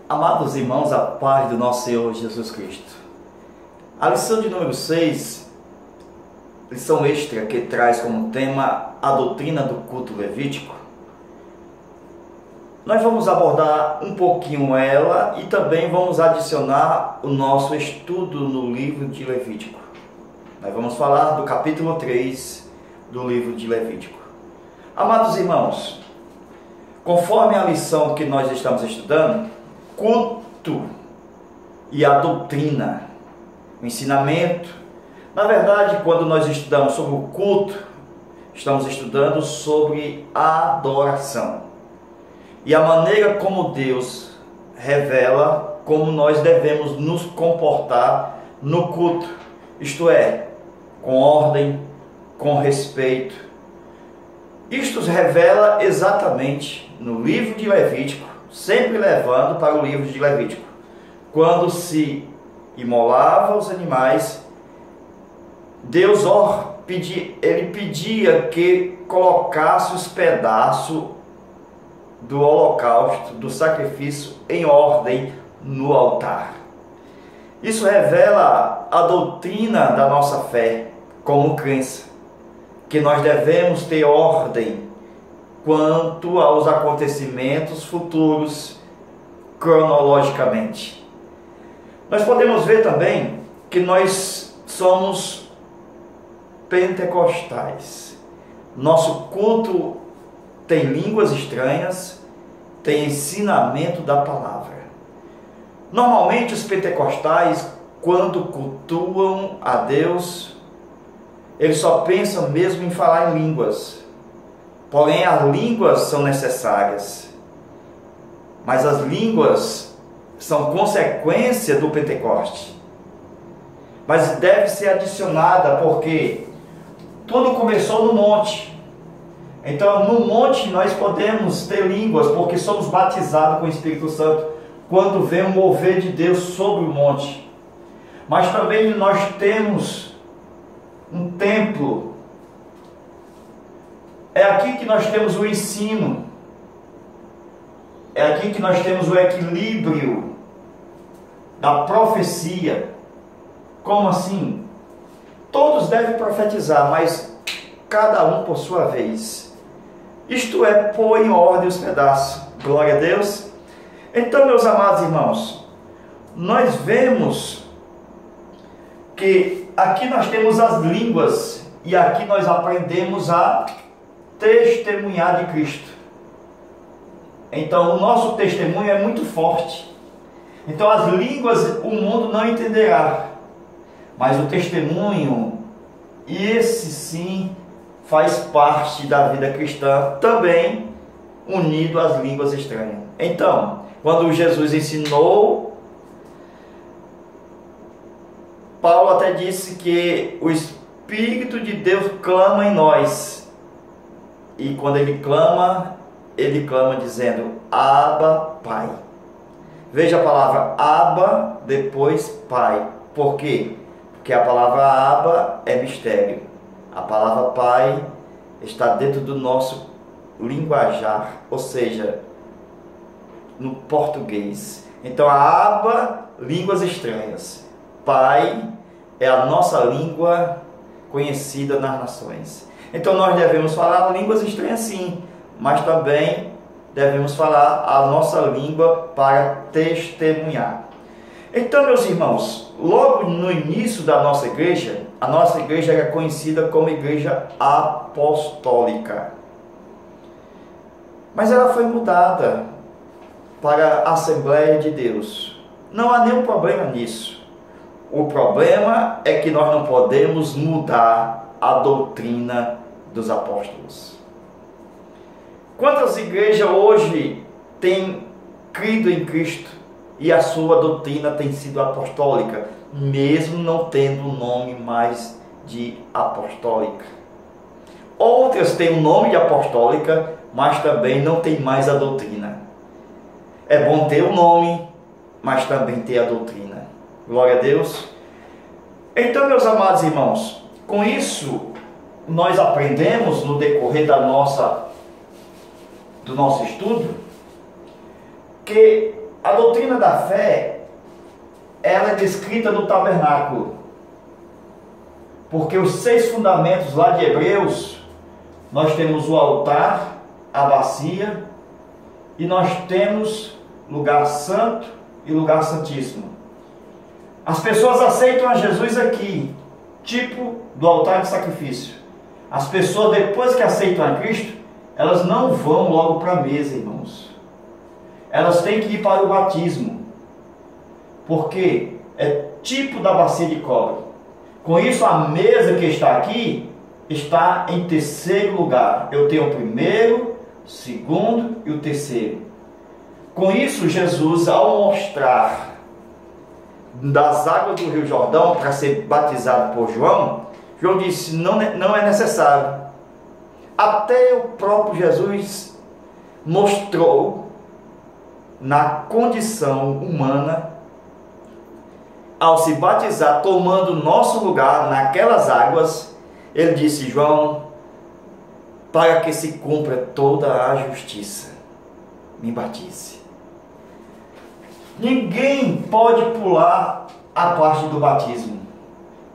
Amados irmãos, a paz do nosso Senhor Jesus Cristo. A lição de número 6, lição extra, que traz como tema a doutrina do culto levítico. Nós vamos abordar um pouquinho ela e também vamos adicionar o nosso estudo no livro de Levítico. Nós vamos falar do capítulo 3 do livro de Levítico. Amados irmãos, conforme a lição que nós estamos estudando, culto e a doutrina, o ensinamento. Na verdade, quando nós estudamos sobre o culto, estamos estudando sobre a adoração e a maneira como Deus revela como nós devemos nos comportar no culto, isto é, com ordem, com respeito. Isto se revela exatamente no livro de Levítico, sempre levando para o livro de Levítico. Quando se imolava os animais, Deus ele pedia que colocasse os pedaços do holocausto, do sacrifício, em ordem no altar. Isso revela a doutrina da nossa fé como crença, que nós devemos ter ordem quanto aos acontecimentos futuros cronologicamente. Nós podemos ver também que nós somos pentecostais. Nosso culto tem línguas estranhas, tem ensinamento da palavra. Normalmente os pentecostais, quando cultuam a Deus, eles só pensam mesmo em falar em línguas. Porém, as línguas são necessárias, mas as línguas são consequência do Pentecoste. Mas deve ser adicionada, porque tudo começou no monte. Então, no monte nós podemos ter línguas, porque somos batizados com o Espírito Santo quando vem o mover de Deus sobre o monte. Mas também nós temos um templo. É aqui que nós temos o ensino, é aqui que nós temos o equilíbrio da profecia. Como assim? Todos devem profetizar, mas cada um por sua vez. Isto é, pôr em ordem os pedaços. Glória a Deus. Então, meus amados irmãos, nós vemos que aqui nós temos as línguas e aqui nós aprendemos a testemunhar de Cristo. Então o nosso testemunho é muito forte. Então as línguas o mundo não entenderá, mas o testemunho, esse sim faz parte da vida cristã, também unido às línguas estranhas. Então, quando Jesus ensinou, Paulo até disse que o Espírito de Deus clama em nós. E quando ele clama dizendo, Abba, Pai. Veja a palavra Abba, depois Pai. Por quê? Porque a palavra Abba é mistério. A palavra Pai está dentro do nosso linguajar, ou seja, no português. Então a Abba, línguas estranhas. Pai é a nossa língua conhecida nas nações. Então nós devemos falar línguas estranhas sim, mas também devemos falar a nossa língua para testemunhar. Então, meus irmãos, logo no início da nossa igreja, a nossa igreja era conhecida como igreja apostólica. Mas ela foi mudada para a Assembleia de Deus. Não há nenhum problema nisso. O problema é que nós não podemos mudar a doutrina dos apóstolos. Quantas igrejas hoje têm crido em Cristo e a sua doutrina tem sido apostólica, mesmo não tendo o nome mais de apostólica? Outras têm o nome de apostólica, mas também não tem mais a doutrina. É bom ter o nome, mas também ter a doutrina. Glória a Deus. Então, meus amados irmãos, com isso nós aprendemos no decorrer do nosso estudo que a doutrina da fé, ela é descrita no tabernáculo. Porque os 6 fundamentos lá de Hebreus, nós temos o altar, a bacia, e nós temos lugar santo e lugar santíssimo. As pessoas aceitam a Jesus aqui, tipo do altar de sacrifício. As pessoas, depois que aceitam a Cristo, elas não vão logo para a mesa, irmãos. Elas têm que ir para o batismo, porque é tipo da bacia de cobre. Com isso, a mesa que está aqui está em terceiro lugar. Eu tenho o primeiro, o segundo e o terceiro. Com isso, Jesus, ao mostrar das águas do Rio Jordão para ser batizado por João, João disse: não é necessário. Até o próprio Jesus mostrou na condição humana, ao se batizar, tomando nosso lugar naquelas águas, ele disse: João, para que se cumpra toda a justiça, me batize. Ninguém pode pular a parte do batismo.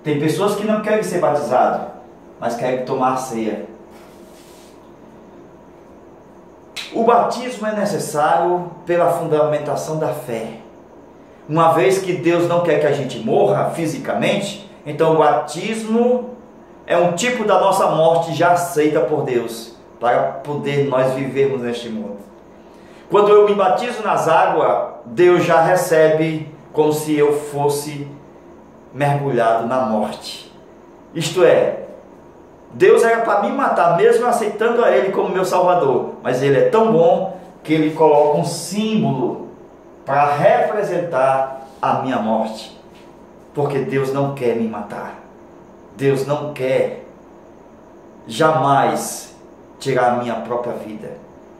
Tem pessoas que não querem ser batizadas, mas querem tomar a ceia. O batismo é necessário pela fundamentação da fé. Uma vez que Deus não quer que a gente morra fisicamente, então o batismo é um tipo da nossa morte já aceita por Deus, para poder nós vivermos neste mundo. Quando eu me batizo nas águas, Deus já recebe como se eu fosse mergulhado na morte. Isto é, Deus era para me matar, mesmo aceitando a Ele como meu Salvador, mas Ele é tão bom que Ele coloca um símbolo para representar a minha morte, porque Deus não quer me matar. Deus não quer jamais tirar a minha própria vida.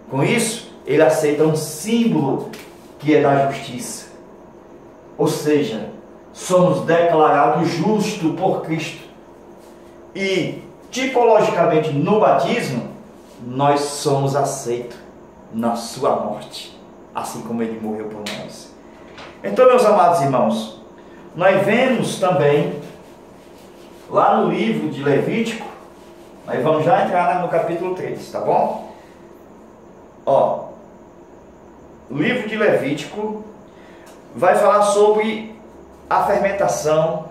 Com isso, Ele aceita um símbolo que é da justiça. Ou seja, somos declarados justos por Cristo. E, tipologicamente, no batismo, nós somos aceitos na sua morte, assim como Ele morreu por nós. Então, meus amados irmãos, nós vemos também, lá no livro de Levítico, nós vamos já entrar no capítulo 3, tá bom? Ó, o livro de Levítico vai falar sobre a fermentação,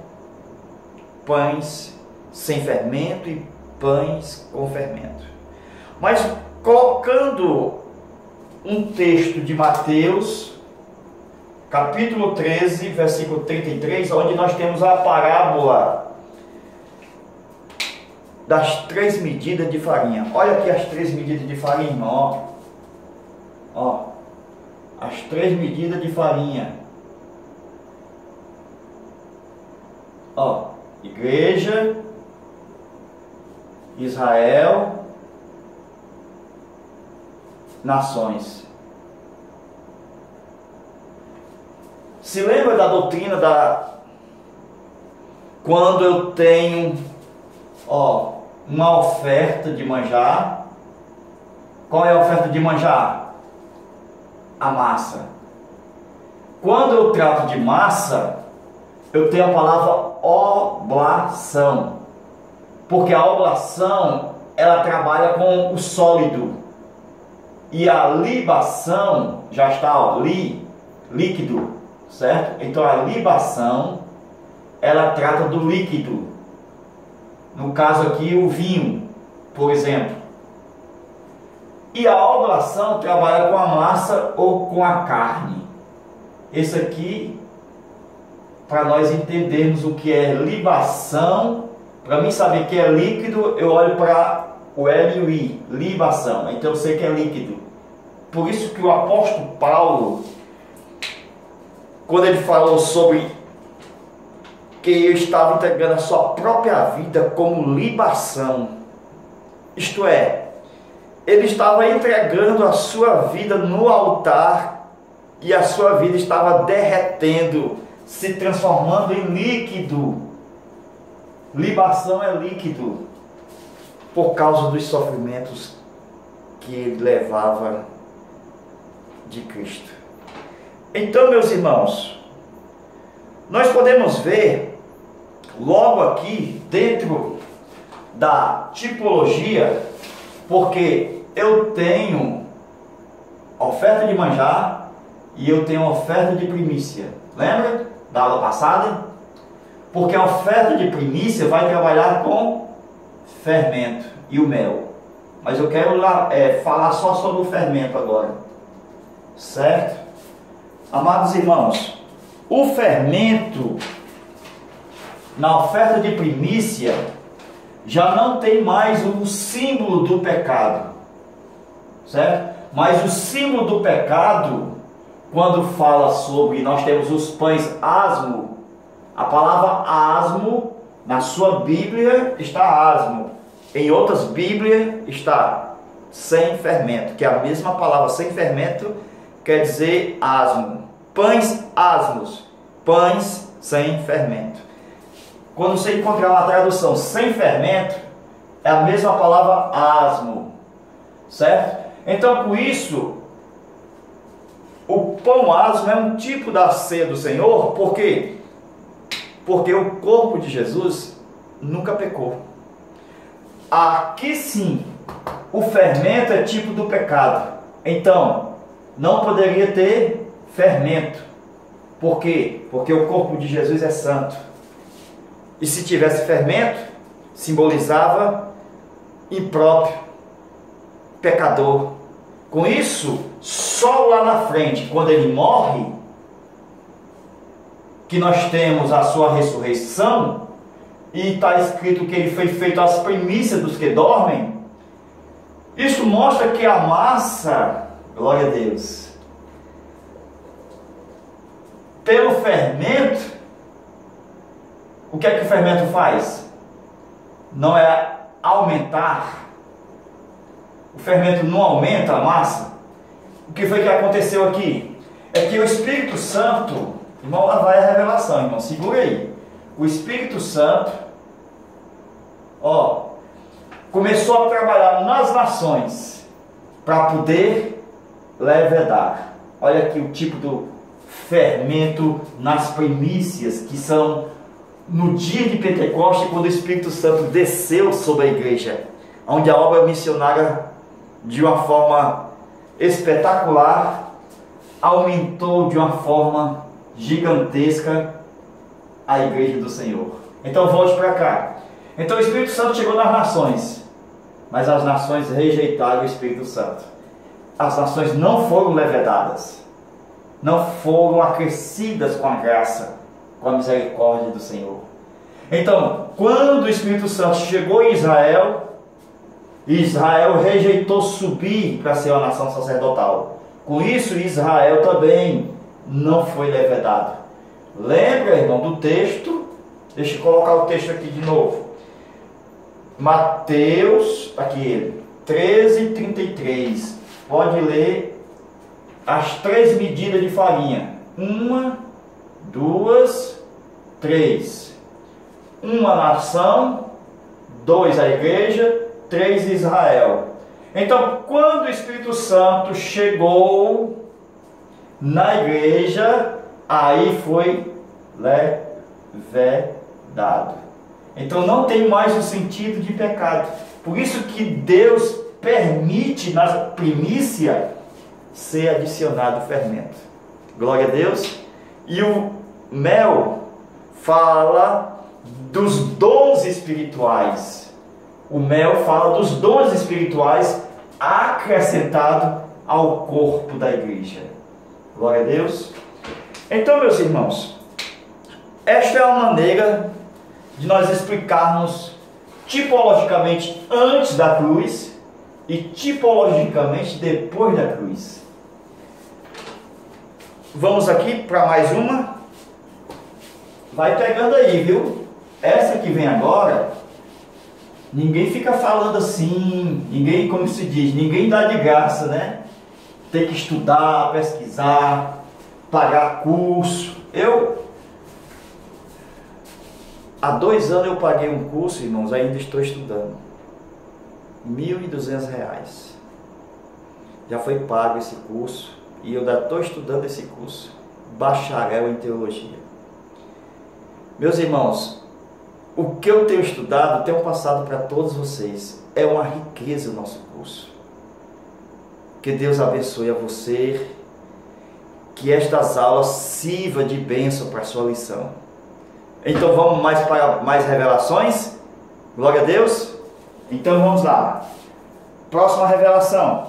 pães sem fermento e pães com fermento. Mas colocando um texto de Mateus, capítulo 13, versículo 33, onde nós temos a parábola das 3 medidas de farinha. Olha aqui as 3 medidas de farinha, irmão. Ó, as 3 medidas de farinha. Ó, igreja, Israel, nações. Se lembra da doutrina quando eu tenho, ó, uma oferta de manjar? Qual é a oferta de manjar? A massa. Quando eu trato de massa, eu tenho a palavra oblação, porque a oblação, ela trabalha com o sólido, e a libação já está, ó, líquido, certo? Então a libação, ela trata do líquido, no caso aqui o vinho, por exemplo. E a oblação trabalha com a massa ou com a carne. Esse aqui, para nós entendermos o que é libação, para mim saber que é líquido, eu olho para o L e o I, libação. Então eu sei que é líquido. Por isso que o apóstolo Paulo, quando ele falou sobre que eu estava entregando a sua própria vida como libação, isto é, ele estava entregando a sua vida no altar e a sua vida estava derretendo, se transformando em líquido. Libação é líquido, por causa dos sofrimentos que ele levava de Cristo. Então, meus irmãos, nós podemos ver logo aqui dentro da tipologia, porque eu tenho oferta de manjar e eu tenho oferta de primícia. Lembra da aula passada? Porque a oferta de primícia vai trabalhar com fermento e o mel. Mas eu quero falar só sobre o fermento agora. Certo? Amados irmãos, o fermento na oferta de primícia já não tem mais o símbolo do pecado, certo? Mas o símbolo do pecado, quando fala sobre, nós temos os pães asmo, a palavra asmo, na sua Bíblia está asmo, em outras Bíblias está sem fermento, que é a mesma palavra sem fermento, quer dizer asmo, pães asmos, pães sem fermento. Quando você encontrar uma tradução sem fermento, é a mesma palavra asmo, certo? Então, por isso, o pão asmo é um tipo da ceia do Senhor. Por quê? Porque o corpo de Jesus nunca pecou. Aqui sim, o fermento é tipo do pecado. Então, não poderia ter fermento. Por quê? Porque o corpo de Jesus é santo. E se tivesse fermento, simbolizava impróprio, pecador. Com isso, só lá na frente, quando ele morre, que nós temos a sua ressurreição, e está escrito que ele foi feito às primícias dos que dormem, isso mostra que a massa, glória a Deus, pelo fermento, o que é que o fermento faz? Não é aumentar. O fermento não aumenta a massa. O que foi que aconteceu aqui? É que o Espírito Santo, irmão, lá vai a revelação, irmão, segura aí. O Espírito Santo, começou a trabalhar nas nações para poder levedar. Olha aqui o tipo do fermento nas primícias, que são no dia de Pentecostes, quando o Espírito Santo desceu sobre a igreja, onde a obra missionária, de uma forma espetacular, aumentou de uma forma gigantesca a igreja do Senhor. Então volte para cá. Então o Espírito Santo chegou nas nações, mas as nações rejeitaram o Espírito Santo. As nações não foram levedadas, não foram acrescidas com a graça, com a misericórdia do Senhor. Então, quando o Espírito Santo chegou em Israel, Israel rejeitou subir para ser uma nação sacerdotal. Com isso, Israel também não foi levedado. Lembra, irmão, do texto? Deixa eu colocar o texto aqui de novo. Mateus, aqui ele, 13:33. Pode ler as 3 medidas de farinha. 1, 2, 3. 1 a nação, 2 a igreja, 3 Israel. Então, quando o Espírito Santo chegou na igreja, aí foi levedado. Então não tem mais o sentido de pecado. Por isso que Deus permite na primícia ser adicionado fermento. Glória a Deus. E o mel fala dos dons espirituais. O mel fala dos dons espirituais acrescentado ao corpo da igreja. Glória a Deus. Então, meus irmãos, esta é a maneira de nós explicarmos tipologicamente antes da cruz e tipologicamente depois da cruz. Vamos aqui para mais uma. Vai pegando aí, viu? Essa que vem agora, ninguém fica falando assim, ninguém, como se diz, ninguém dá de graça, né? Tem que estudar, pesquisar, pagar curso. Há 2 anos eu paguei um curso, irmãos, ainda estou estudando. R$1.200. Já foi pago esse curso e eu ainda estou estudando esse curso. bacharel em teologia. Meus irmãos, o que eu tenho estudado, tenho passado para todos vocês, é uma riqueza o nosso curso. Que Deus abençoe a você, que estas aulas sirvam de bênção para a sua lição. Então vamos mais para mais revelações? Glória a Deus. Então vamos lá. Próxima revelação.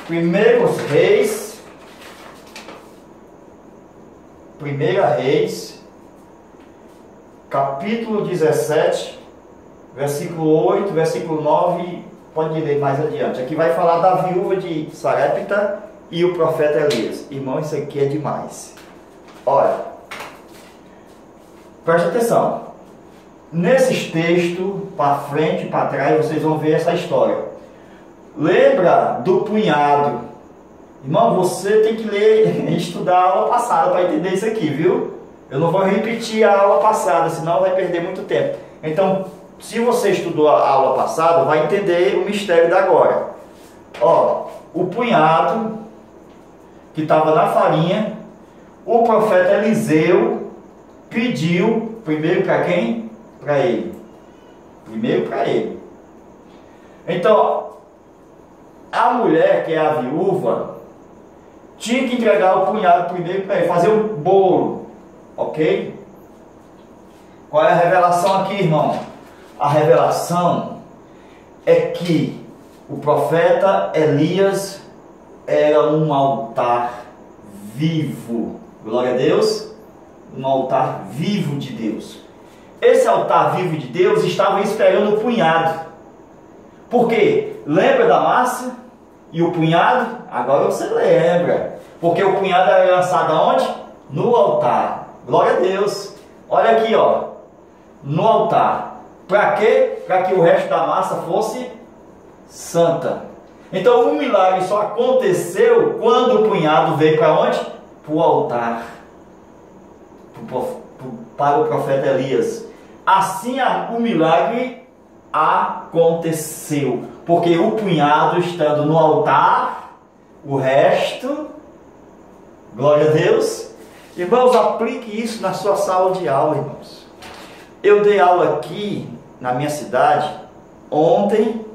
1 Reis. 1 Reis. Capítulo 17. Versículo 8, versículo 9. Pode ler mais adiante. Aqui vai falar da viúva de Sarepta e o profeta Elias. Irmão, isso aqui é demais. Olha. Preste atenção. Nesses textos, para frente e para trás, vocês vão ver essa história. Lembra do punhado? Irmão, você tem que ler e estudar a aula passada para entender isso aqui, viu? Eu não vou repetir a aula passada, senão vai perder muito tempo. Então, se você estudou a aula passada, vai entender o mistério da agora. Ó, o punhado que estava na farinha, o profeta Eliseu pediu, primeiro para quem? Para ele. Primeiro para ele. Então, a mulher, que é a viúva, tinha que entregar o punhado primeiro para ele, fazer um bolo. Ok? Qual é a revelação aqui, irmão? A revelação é que o profeta Elias era um altar vivo. Glória a Deus. Um altar vivo de Deus. Esse altar vivo de Deus estava esperando o punhado. Por quê? Lembra da massa e o punhado? Agora você lembra. Porque o punhado era lançado aonde? No altar. Glória a Deus. Olha aqui, ó. No altar. Para quê? Para que o resto da massa fosse santa. Então o milagre só aconteceu quando o punhado veio para onde? Para o altar. Para o profeta Elias. Assim o milagre aconteceu. Porque o punhado estando no altar, o resto, glória a Deus. Irmãos, aplique isso na sua sala de aula, irmãos. Eu dei aula aqui na minha cidade ontem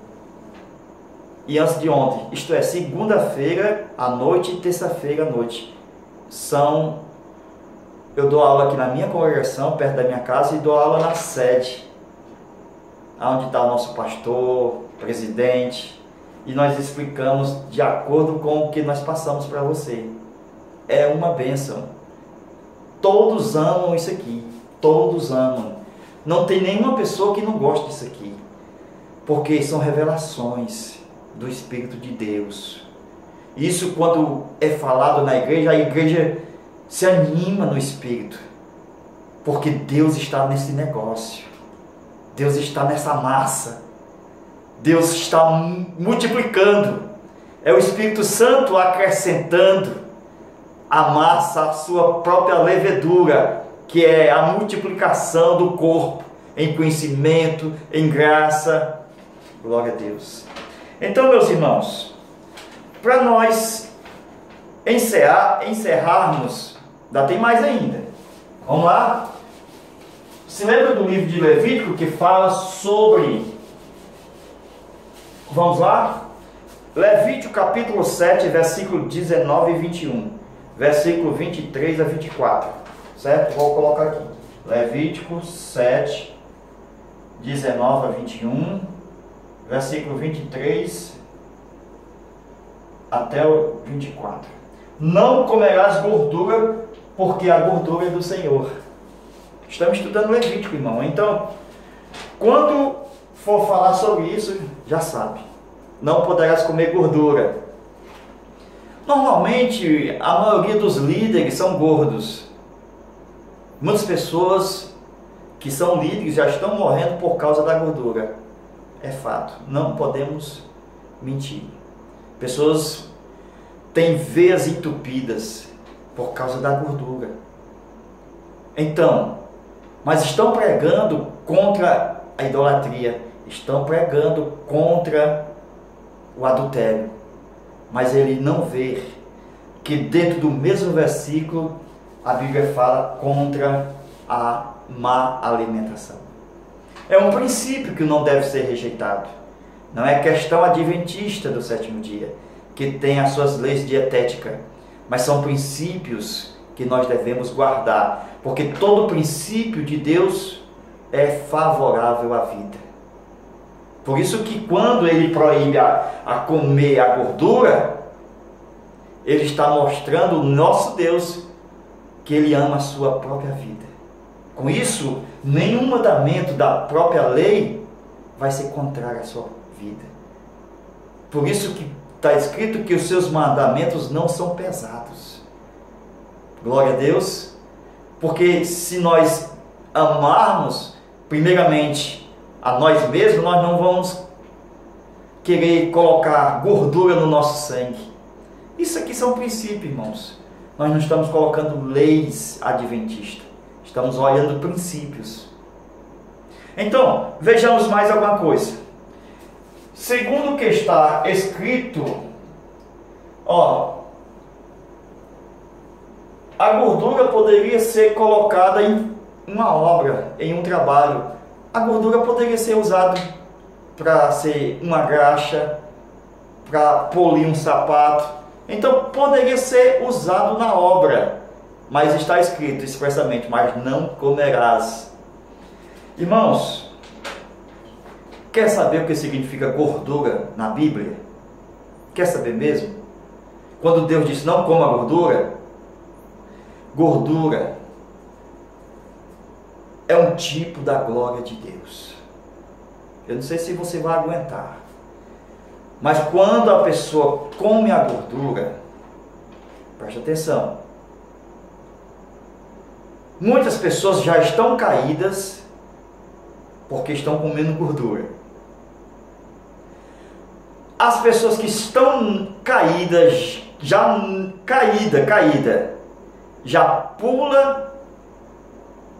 e antes de ontem, isto é, segunda-feira à noite e terça-feira à noite. Eu dou aula aqui na minha congregação, perto da minha casa, e dou aula na sede, onde está o nosso pastor, presidente, e nós explicamos de acordo com o que nós passamos para você. É uma bênção. Todos amam isso aqui, todos amam. Não tem nenhuma pessoa que não goste disso aqui, porque são revelações do Espírito de Deus. Isso, quando é falado na igreja, a igreja se anima no Espírito, porque Deus está nesse negócio, Deus está nessa massa, Deus está multiplicando, é o Espírito Santo acrescentando a massa, a sua própria levedura, que é a multiplicação do corpo em conhecimento, em graça. Glória a Deus. Então, meus irmãos, para nós encerrarmos, ainda tem mais ainda. Vamos lá? Se lembra do livro de Levítico que fala sobre... Vamos lá? Levítico capítulo 7, versículo 19 e 21. Versículo 23 a 24. Certo? Vou colocar aqui. Levítico 7, 19 a 21. Versículo 23 até o 24. Não comerás gordura, porque a gordura é do Senhor. Estamos estudando Levítico, irmão. Então, quando for falar sobre isso, já sabe. Não poderás comer gordura. Normalmente, a maioria dos líderes são gordos. Muitas pessoas que são líderes já estão morrendo por causa da gordura. É fato. Não podemos mentir. Pessoas têm veias entupidas por causa da gordura. Então, mas estão pregando contra a idolatria, estão pregando contra o adultério, mas ele não vê que dentro do mesmo versículo a Bíblia fala contra a má alimentação. É um princípio que não deve ser rejeitado. Não é questão adventista do sétimo dia, que tem as suas leis dietéticas, mas são princípios que nós devemos guardar, porque todo princípio de Deus é favorável à vida. Por isso que quando ele proíbe a comer a gordura, ele está mostrando o nosso Deus que ele ama a sua própria vida. Com isso, nenhum mandamento da própria lei vai ser contrário à sua vida. Por isso que está escrito que os seus mandamentos não são pesados. Glória a Deus. Porque se nós amarmos, primeiramente, a nós mesmos, nós não vamos querer colocar gordura no nosso sangue. Isso aqui são princípios, irmãos. Nós não estamos colocando leis adventistas. Estamos olhando princípios. Então, vejamos mais alguma coisa. Segundo o que está escrito, a gordura poderia ser colocada em uma obra, em um trabalho. A gordura poderia ser usada para ser uma graxa, para polir um sapato. Então, poderia ser usado na obra. Mas está escrito expressamente, mas não comerás. Irmãos, quer saber o que significa gordura na Bíblia? Quer saber mesmo? Quando Deus disse não coma gordura, gordura é um tipo da glória de Deus. Eu não sei se você vai aguentar, mas quando a pessoa come a gordura, preste atenção, muitas pessoas já estão caídas porque estão comendo gordura. As pessoas que estão caídas, já já pula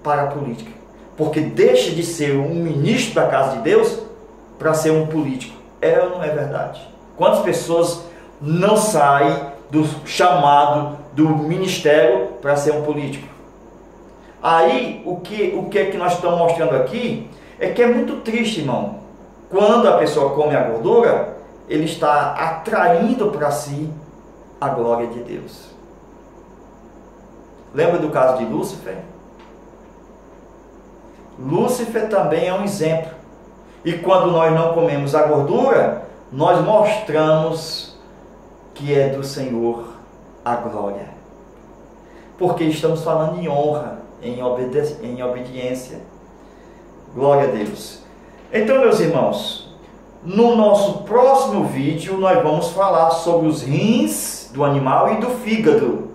para a política, porque deixa de ser um ministro da casa de Deus para ser um político. É ou não é verdade? Quantas pessoas não saem do chamado do ministério para ser um político? Aí, o que é que nós estamos mostrando aqui é que é muito triste, irmão. Quando a pessoa come a gordura, ele está atraindo para si a glória de Deus. Lembra do caso de Lúcifer? Lúcifer também é um exemplo. E quando nós não comemos a gordura, nós mostramos que é do Senhor a glória. Porque estamos falando em honra, em obediência. Glória a Deus. Então, meus irmãos, no nosso próximo vídeo nós vamos falar sobre os rins do animal e do fígado.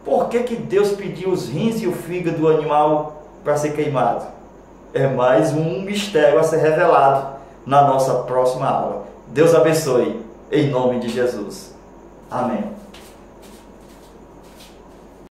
Por que Deus pediu os rins e o fígado do animal para ser queimado? É mais um mistério a ser revelado na nossa próxima aula. Deus abençoe, em nome de Jesus. Amém.